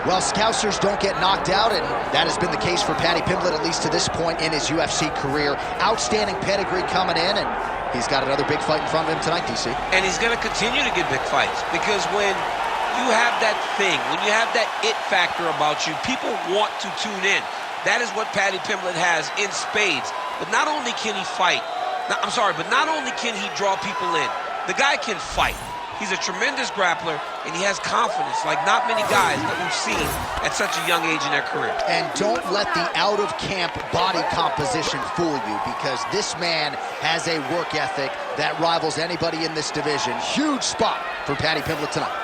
Well, Scousers don't get knocked out, and that has been the case for Paddy Pimblett, at least to this point in his UFC career. Outstanding pedigree coming in, and he's got another big fight in front of him tonight, DC. And he's going to continue to get big fights, because when you have that thing, when you have that it factor about you, people want to tune in. That is what Paddy Pimblett has in spades. But not only can he fight, but not only can he draw people in, the guy can fight. He's a tremendous grappler, and he has confidence like not many guys that we've seen at such a young age in their career. And don't let the out-of-camp body composition fool you, because this man has a work ethic that rivals anybody in this division. Huge spot for Paddy Pimblett tonight.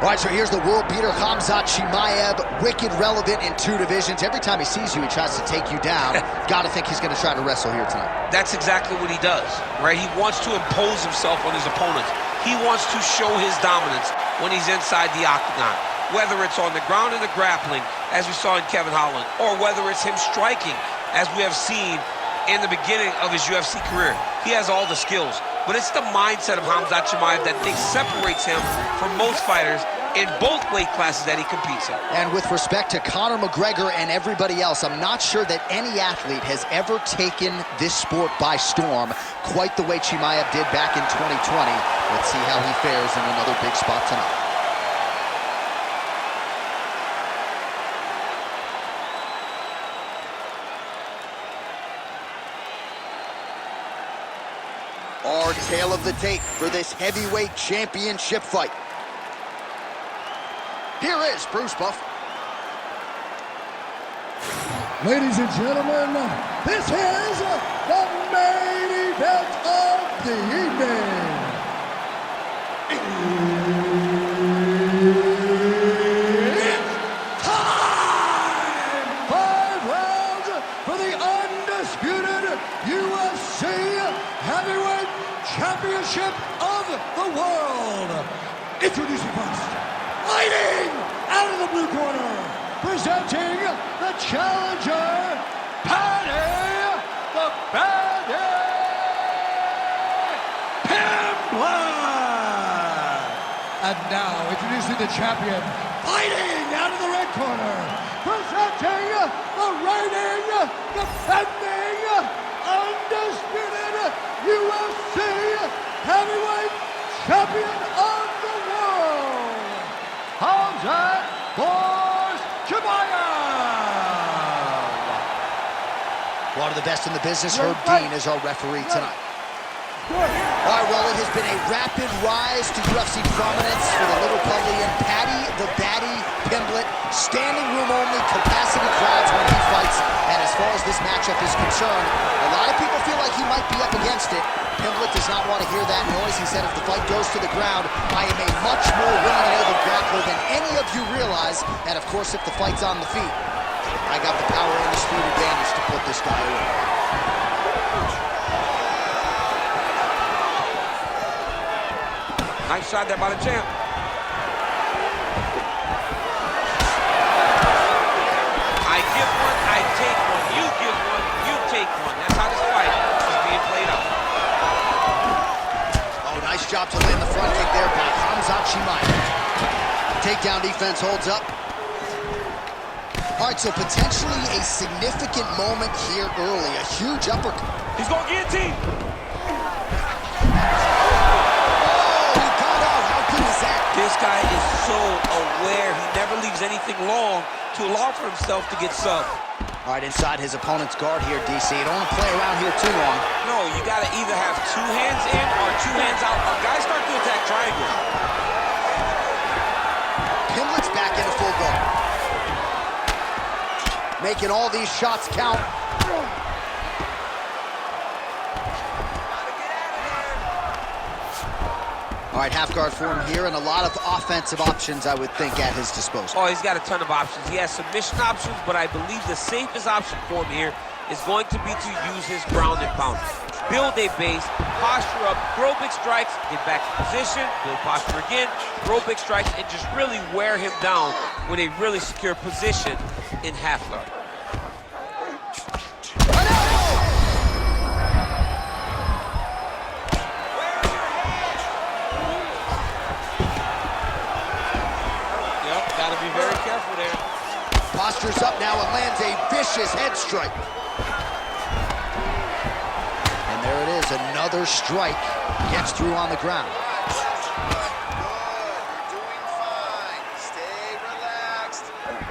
All right, so here's the world beater, Khamzat Chimaev, wicked relevant in two divisions. Every time he sees you, he tries to take you down. Got to think he's going to try to wrestle here tonight. That's exactly what he does, right? He wants to impose himself on his opponents. He wants to show his dominance when he's inside the octagon, whether it's on the ground in the grappling, as we saw in Kevin Holland, or whether it's him striking, as we have seen in the beginning of his UFC career. He has all the skills, but it's the mindset of Khamzat Chimaev that separates him from most fighters in both weight classes that he competes in. And with respect to Conor McGregor and everybody else, I'm not sure that any athlete has ever taken this sport by storm quite the way Chimaev did back in 2020. Let's see how he fares in another big spot tonight. Our tale of the tape for this heavyweight championship fight. Here is Bruce Buff. Ladies and gentlemen, this is the main event of the evening. It's time! 5 rounds for the undisputed UFC Heavyweight Championship of the world. Introducing first, fighting out of the blue corner, presenting the challenger, Paddy Pimblett. And now, introducing the champion, fighting out of the red corner, presenting the reigning, defending, undisputed UFC Heavyweight Champion of the world, Khamzat Chimaev. One of the best in the business, Herb Dean, is our referee tonight. All right, well, it has been a rapid rise to UFC prominence for the Liverpudlian Paddy the Baddy Pimblett. Standing room only, capacity crowds when he fights. And as far as this matchup is concerned, a lot of people feel like he might be up against it. Pimblett does not want to hear that noise. He said if the fight goes to the ground, I am a much more willing and able grappler than any of you realize. And of course, if the fight's on the feet, I got the power and the speed advantage to put this guy away. Nice shot there by the champ. I give one, I take one. You give one, you take one. That's how this fight is being played out. Oh, nice job to land the front kick there by Khamzat Chimaev. Takedown defense holds up. All right, so potentially a significant moment here early. A huge uppercut. He's going to guillotine. This guy is so aware. He never leaves anything long to allow for himself to get subbed. All right, inside his opponent's guard here, DC. Don't want to play around here too long. No, you got to either have 2 hands in or 2 hands out. Our guys start to attack triangle. Pimblett's back into full guard. Making all these shots count. All All right, half guard for him here, and a lot of offensive options, I would think, at his disposal. Oh, he's got a ton of options. He has submission options, but I believe the safest option for him here is going to be to use his ground and pound. Build a base, posture up, throw big strikes, get back to position, build posture again, throw big strikes, and just really wear him down with a really secure position in half guard. Got to be very careful there. Postures up now and lands a vicious head strike. And there it is, another strike. Gets through on the ground. You're doing fine. Stay relaxed.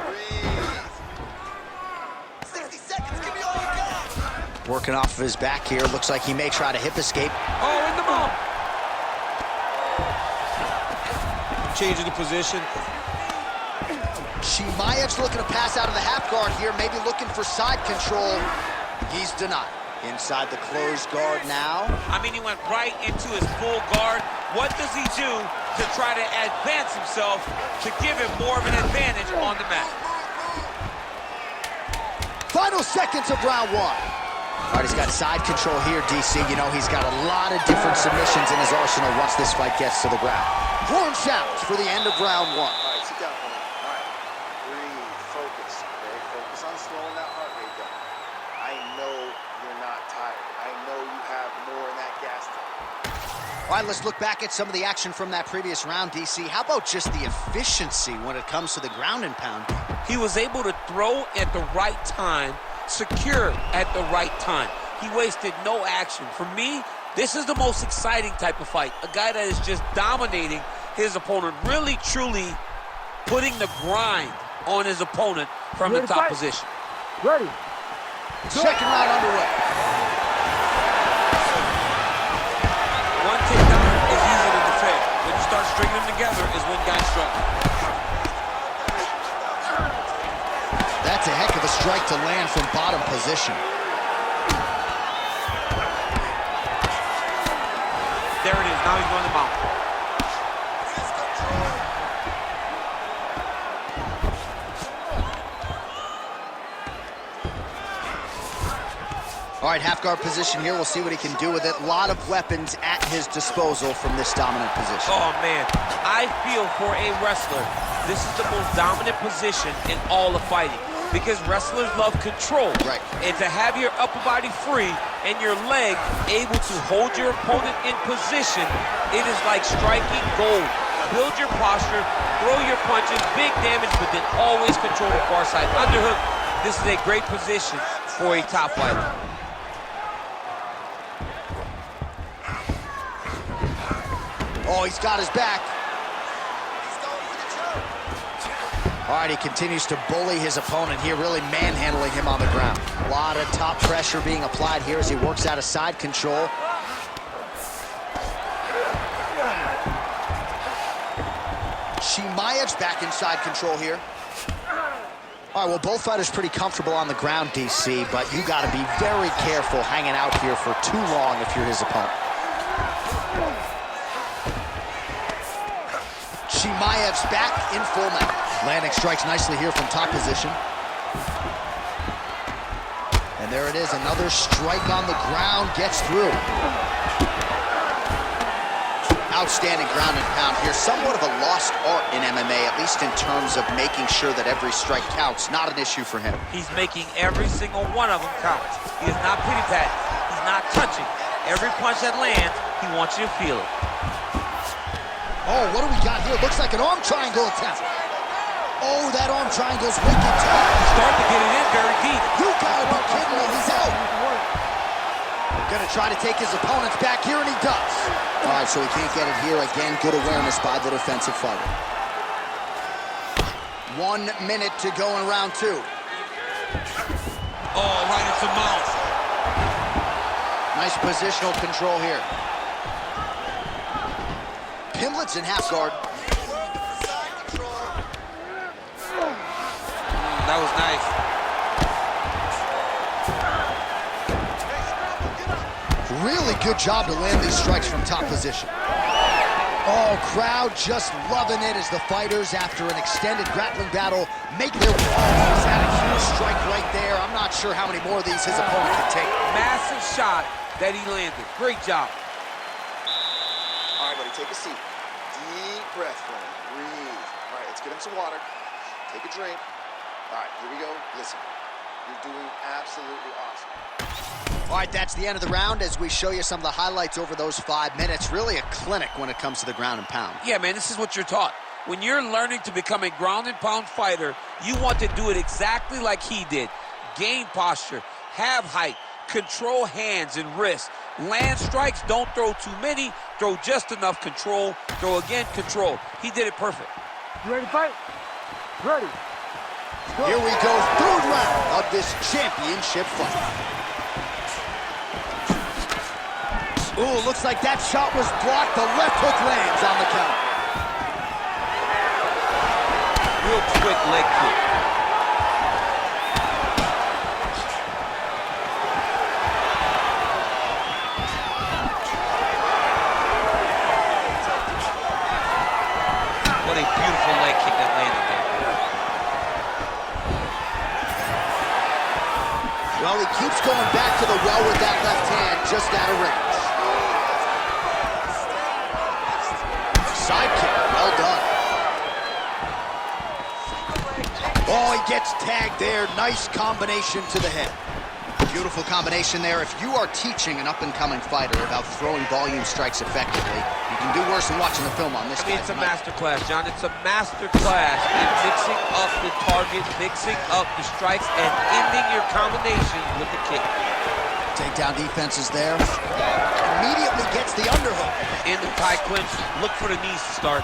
Breathe. 60 seconds, give me all you got. Working off of his back here. Looks like he may try to hip escape. Oh, in the bump. Changing the position. Chimaev's looking to pass out of the half guard here, maybe looking for side control. He's denied. Inside the closed guard now. I mean, he went right into his full guard. What does he do to try to advance himself to give him more of an advantage on the mat? Final seconds of round one. All right, he's got side control here, DC. You know, he's got a lot of different submissions in his arsenal once this fight gets to the ground. Horn sounds for the end of round one. All right, sit down for a minute. All right. Breathe. Focus. Okay? Focus on slowing that heart rate down. I know you're not tired. I know you have more in that gas tank. All right, let's look back at some of the action from that previous round, DC. How about just the efficiency when it comes to the ground and pound? He was able to throw at the right time, secure at the right time. He wasted no action. For me, this is the most exciting type of fight. A guy that is just dominating his opponent, really, truly putting the grind on his opponent from the top position. Ready. Second round underway. One takedown is easy to defend. When you start stringing them together is when guys struggle. That's a heck of a strike to land from bottom position. There it is. Now he's going to mount. All right, half guard position here. We'll see what he can do with it. A lot of weapons at his disposal from this dominant position. Oh, man. I feel for a wrestler, this is the most dominant position in all of fighting because wrestlers love control. Right. And to have your upper body free and your leg able to hold your opponent in position, it is like striking gold. Build your posture, throw your punches, big damage, but then always control the far side. Underhook, this is a great position for a top fighter. Oh, he's got his back. All right, he continues to bully his opponent here, really manhandling him on the ground. A lot of top pressure being applied here as he works out of side control. Chimaev's back in side control here. All right, well, both fighters pretty comfortable on the ground, DC, but you got to be very careful hanging out here for too long if you're his opponent. Chimaev's back in full mount. Landing strikes nicely here from top position. And there it is, another strike on the ground, gets through. Outstanding ground and pound here. Somewhat of a lost art in MMA, at least in terms of making sure that every strike counts. Not an issue for him. He's making every single one of them count. He is not pity-patting. He's not touching. Every punch that lands, he wants you to feel it. Oh, what do we got here? Looks like an arm triangle attempt. Oh, that arm triangle's wicked tough. Start to get it in very deep. You gotta be kidding me, he's out. Gonna try to take his opponents back here, and he does. All right, so he can't get it here. Again, good awareness by the defensive fighter. 1 minute to go in round two. Oh, right into mouth. Nice positional control here. Pimblett's in half guard. That was nice. Really good job to land these strikes from top position. Oh, crowd just loving it as the fighters, after an extended grappling battle, make their... Oh, he's had a huge strike right there. I'm not sure how many more of these his opponent can take. Massive shot that he landed. Great job. All right, buddy, take a seat. Deep breath for him. Breathe. All right, let's get him some water. Take a drink. All right, here we go. Listen, you're doing absolutely awesome. All right, that's the end of the round as we show you some of the highlights over those 5 minutes. Really a clinic when it comes to the ground and pound. Yeah, man, this is what you're taught. When you're learning to become a ground and pound fighter, you want to do it exactly like he did. Gain posture, have height, control hands and wrists. Land strikes, don't throw too many, throw just enough, control, throw again, control. He did it perfect. You ready to fight? Ready. Here we go, third round of this championship fight. Ooh, looks like that shot was blocked. The left hook lands on the count. Real quick leg kick. What a beautiful leg kick that landed there. Well, he keeps going back to the well with that left hand, just out of range. Side kick, well done. Oh, he gets tagged there. Nice combination to the head. Beautiful combination there. If you are teaching an up-and-coming fighter about throwing volume strikes effectively, you can do worse than watching the film on this. I mean, it's a master class, John. It's a master class in mixing up the target, mixing up the strikes, and ending your combination with the kick. Takedown defense is there. Immediately gets the underhook. In the tight clinch, look for the knees to start.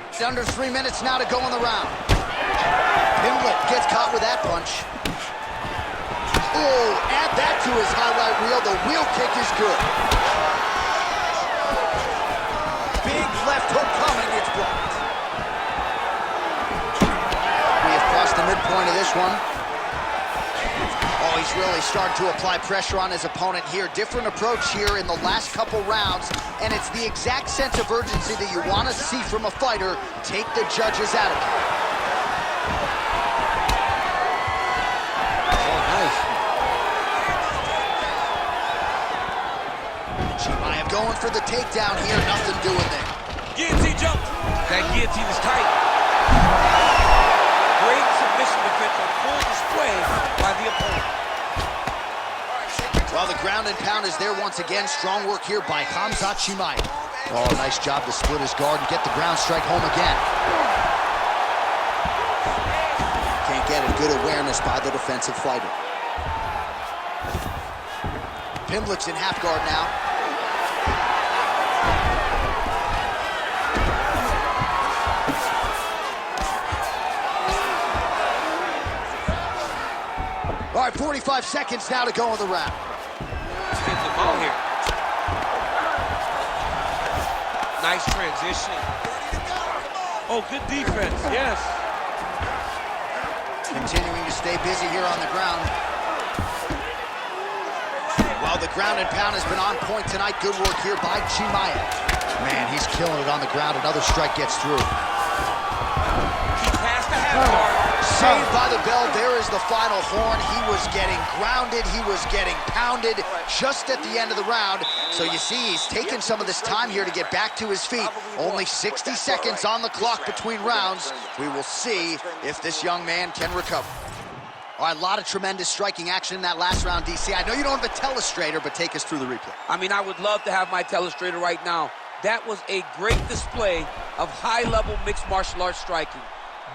It's under 3 minutes now to go in the round. Pimblett gets caught with that punch. Oh, add that to his highlight reel. The wheel kick is good. Big left hook coming, it's blocked. We have crossed the midpoint of this one. Oh, he's really starting to apply pressure on his opponent here. Different approach here in the last couple rounds, and it's the exact sense of urgency that you want to see from a fighter. Take the judges out of it. Oh, nice. Chimaev going for the takedown here, nothing doing there. Guillotine jump. That guillotine is tight. Great submission defense on full display by the opponent. Well, the ground and pound is there once again. Strong work here by Khamzat Chimaev. Oh, nice job to split his guard and get the ground strike home again. Can't get a good awareness by the defensive fighter. Pimblett's in half guard now. All right, 45 seconds now to go in the round. Let's get them out here. Nice transition. Oh, good defense, yes. Continuing to stay busy here on the ground. Well, the ground and pound has been on point tonight. Good work here by Chimaev. Man, he's killing it on the ground. Another strike gets through. He passed the half guard. Saved by the bell. There is the final horn. He was getting grounded. He was getting pounded just at the end of the round. So you see, he's taken some of this time here to get back to his feet. Only 60 seconds on the clock between rounds. We will see if this young man can recover. All right, a lot of tremendous striking action in that last round, DC. I know you don't have a telestrator, but take us through the replay. I mean, I would love to have my telestrator right now. That was a great display of high-level mixed martial arts striking.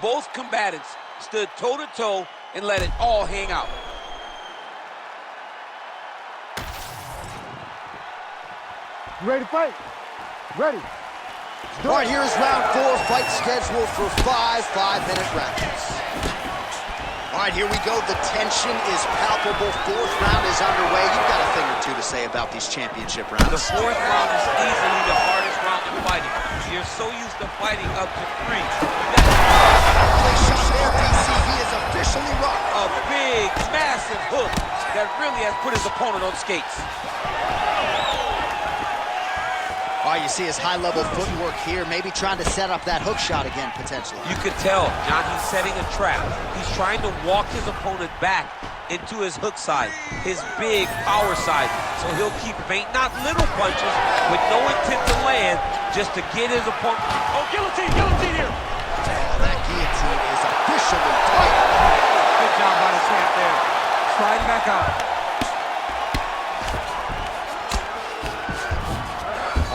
Both combatants stood toe-to-toe and let it all hang out. You ready to fight? Ready. All right, here's round 4. Fight scheduled for 5 5-minute rounds. All right, here we go. The tension is palpable. 4th round is underway. You've got a thing or two to say about these championship rounds. The 4th round is easily the hardest round in fighting. You're so used to fighting up to 3. Play shot there, DC. He is officially rocked. A big, massive hook that really has put his opponent on skates. All All right, you see his high-level footwork here, maybe trying to set up that hook shot again, potentially. You could tell, John, he's setting a trap. He's trying to walk his opponent back into his hook side, his big power side. So he'll keep feinting out little punches with no intent to land, just to get his opponent. Oh, guillotine here! Oh, that guillotine is officially tight. Good job by the champ there. Sliding back out.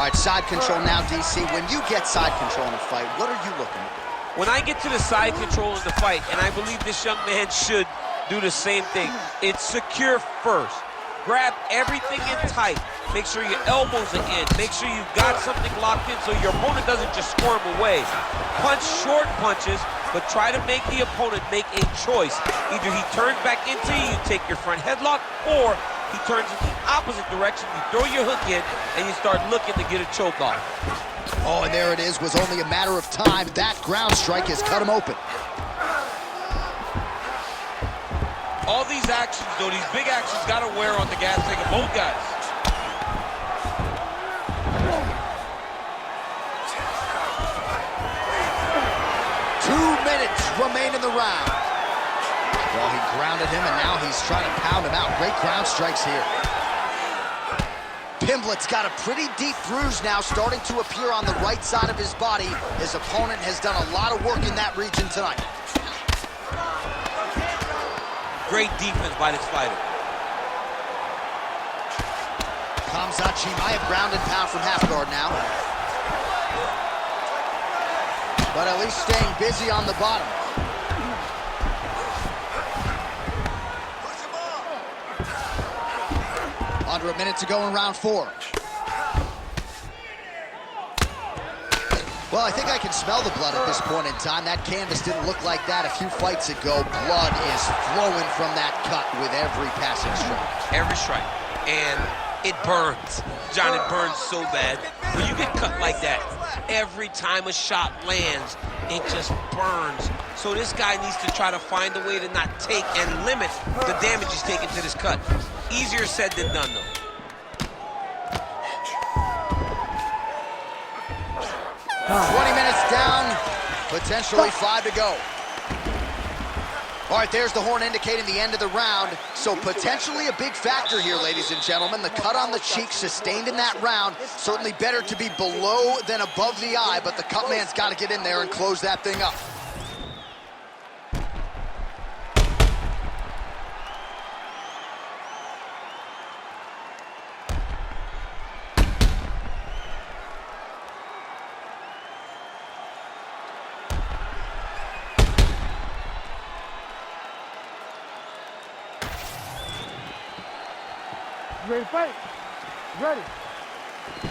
All right, side control now, DC. When you get side control in a fight, what are you looking at? When I get to the side control in the fight, and I believe this young man should do the same thing, it's secure first. Grab everything in tight. Make sure your elbows are in. Make sure you've got something locked in so your opponent doesn't just squirm away. Punch short punches, but try to make the opponent make a choice. Either he turns back into you, you take your front headlock, or he turns in the opposite direction, you throw your hook in, and you start looking to get a choke off. Oh, and there it is. Was only a matter of time. That ground strike has cut him open. All these actions, though, these big actions, got to wear on the gas tank of both guys. Remain in the round. Well, he grounded him, and now he's trying to pound him out. Great ground strikes here. Pimblett's got a pretty deep bruise now starting to appear on the right side of his body. His opponent has done a lot of work in that region tonight. Great defense by this fighter. Khamzat Chimaev ground and pound from half guard now. But at least staying busy on the bottom. Under a minute to go in round 4. Well, I think I can smell the blood at this point in time. That canvas didn't look like that a few fights ago. Blood is flowing from that cut with every passing strike. Every strike. And it burns. John, it burns so bad. When you get cut like that, every time a shot lands, it just burns. So this guy needs to try to find a way to not take and limit the damage he's taking to this cut. Easier said than done, though. Oh. 20 minutes down, potentially 5 to go. All right, there's the horn indicating the end of the round. So potentially a big factor here, ladies and gentlemen. The cut on the cheek sustained in that round. Certainly better to be below than above the eye, but the cut man's got to get in there and close that thing up. Ready to fight? Ready.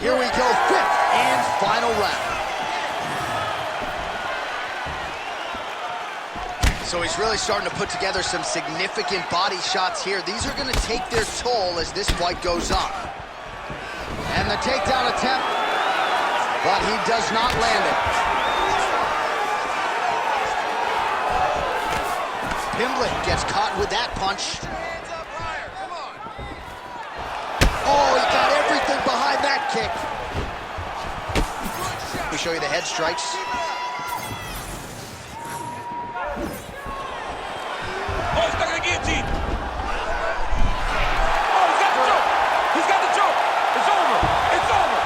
Here we go, 5th and final round. So he's really starting to put together some significant body shots here. These are going to take their toll as this fight goes on. And the takedown attempt, but he does not land it. Pimblett gets caught with that punch. Oh, he got everything behind that kick. Let me show you the head strikes. Oh, he's stuck in the guillotine. Oh, he's got the choke. He's got the choke. It's over. It's over.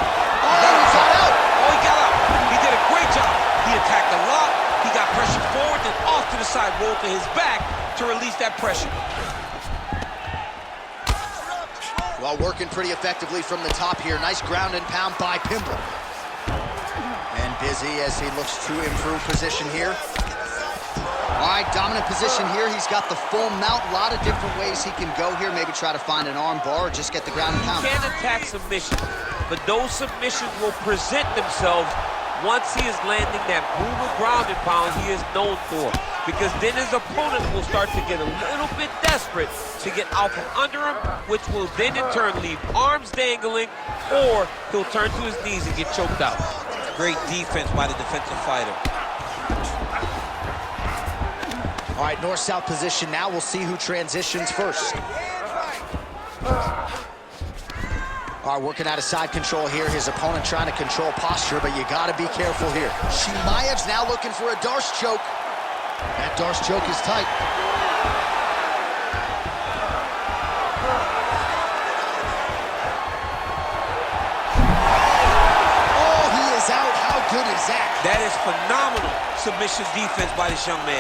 Oh, he got out. Oh, he got out. He did a great job. He attacked a lot. He got pressure forward, then off to the side, rolled to his back to release that pressure. Well, working pretty effectively from the top here. Nice ground and pound by Pimblett. And busy as he looks to improve position here. All right, dominant position here. He's got the full mount. A lot of different ways he can go here. Maybe try to find an arm bar or just get the ground and pound. He can attack submissions, but those submissions will present themselves once he is landing that brutal ground and pound he is known for. Because then his opponent will start to get a little bit desperate to get out from under him, which will then in turn leave arms dangling, or he'll turn to his knees and get choked out. Great defense by the defensive fighter. All right, north-south position now. We'll see who transitions first. All right, working out of side control here. His opponent trying to control posture, but you got to be careful here. Chimaev's now looking for a Darce choke. That Darce choke is tight. Oh, he is out. How good is that? That is phenomenal submission defense by this young man.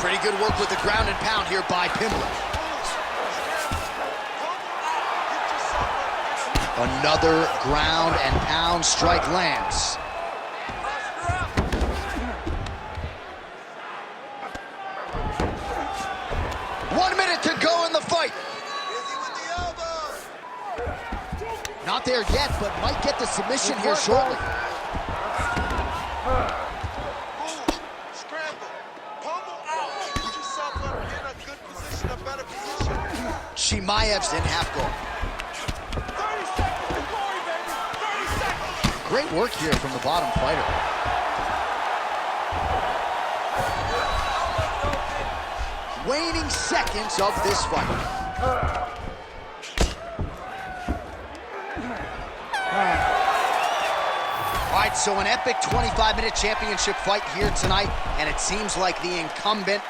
Pretty good work with the ground and pound here by Pimblett. Another ground and pound strike lands. One minute to go in the fight. Not there yet, but might get the submission here shortly. Chimaev's in half guard. Great work here from the bottom fighter. Waning seconds of this fight. All right, so an epic 25-minute championship fight here tonight, and it seems like the incumbent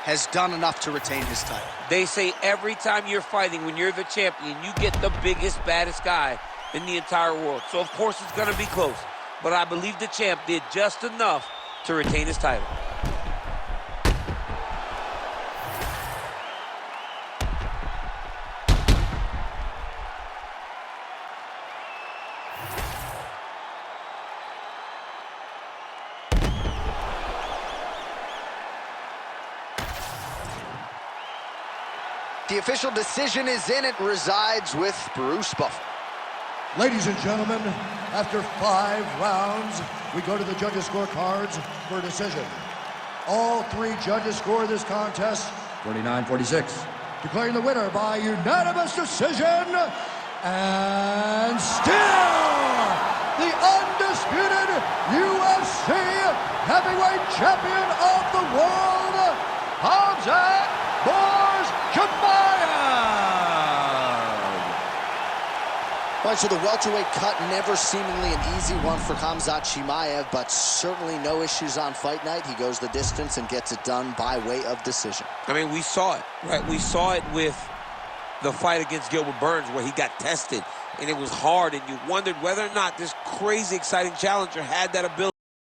has done enough to retain his title. They say every time you're fighting, when you're the champion, you get the biggest, baddest guy in the entire world. So, of course, it's going to be close. But I believe the champ did just enough to retain his title. The official decision is in. It resides with Bruce Buffer. Ladies and gentlemen, after 5 rounds, we go to the judges' scorecards for a decision. All 3 judges score this contest 49-46. Declaring the winner by unanimous decision, and still the undisputed UFC heavyweight champion of the world, Khamzat Chimaev. All right, so the welterweight cut never seemingly an easy one for Khamzat Chimaev, but certainly no issues on fight night. He goes the distance and gets it done by way of decision. I mean, we saw it, right? We saw it with the fight against Gilbert Burns where he got tested, and it was hard, and you wondered whether or not this crazy, exciting challenger had that ability.